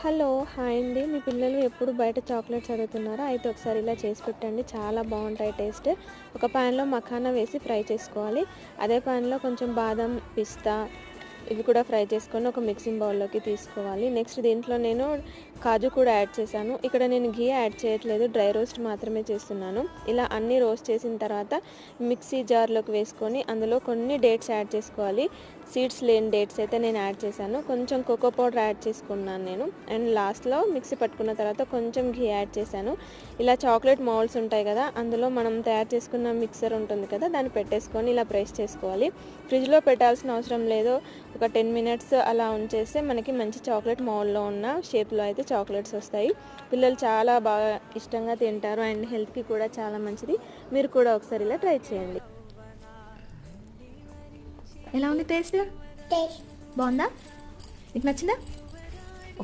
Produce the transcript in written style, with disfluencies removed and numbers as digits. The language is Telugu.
హలో! హాయ్ అండి. మీ పిల్లలు ఎప్పుడు బయట చాక్లెట్స్ అడుగుతున్నారా? అయితే ఒకసారి ఇలా చేసి పెట్టండి. చాలా బావుంటాయి టేస్ట్. ఒక పాన్‌లో మఖానా వేసి ఫ్రై చేసుకోవాలి. అదే పాన్‌లో కొంచెం బాదం, పిస్తా ఇవి కూడా ఫ్రై చేసుకొని ఒక మిక్సింగ్ బౌల్‌లోకి తీసుకోవాలి. నెక్స్ట్ దీంట్లో నేను కాజు కూడా యాడ్ చేశాను. ఇక్కడ నేను ఘీ యాడ్ చేయట్లేదు. డ్రై రోస్ట్ మాత్రమే చేస్తున్నాను. ఇలా అన్నీ రోస్ట్ చేసిన తర్వాత మిక్సీ జార్‌లోకి వేసుకొని అందులో కొన్ని డేట్స్ యాడ్ చేసుకోవాలి. సీడ్స్ లేని డేట్స్ అయితే నేను యాడ్ చేశాను. కొంచెం కోకో పౌడర్ యాడ్ చేసుకున్నాను నేను. అండ్ లాస్ట్‌లో మిక్సీ పట్టుకున్న తర్వాత కొంచెం ఘీ యాడ్ చేశాను. ఇలా చాక్లెట్ మౌల్డ్స్ ఉంటాయి కదా! అందులో మనం తయారు చేసుకున్న మిక్సర్ ఉంటుంది కదా! దాన్ని పెట్టేసుకొని ఇలా ప్రెస్ చేసుకోవాలి. ఫ్రిడ్జ్‌లో పెట్టాల్సిన అవసరం లేదు. ఒక 10 మినిట్స్ అలా ఉంచేస్తే మనకి మంచి చాక్లెట్ మౌల్డ్‌లో ఉన్న షేప్‌లో అయితే చాక్లెట్స్ వస్తాయి. పిల్లలు చాలా బాగా ఇష్టంగా తింటారు అండ్ హెల్త్‌కి కూడా చాలా మంచిది. మీరు కూడా ఒకసారి ఇలా ట్రై చేయండి. ఎలా ఉంది టేస్ట్? టేస్ట్ బాగుందా? నీకు నచ్చిందా?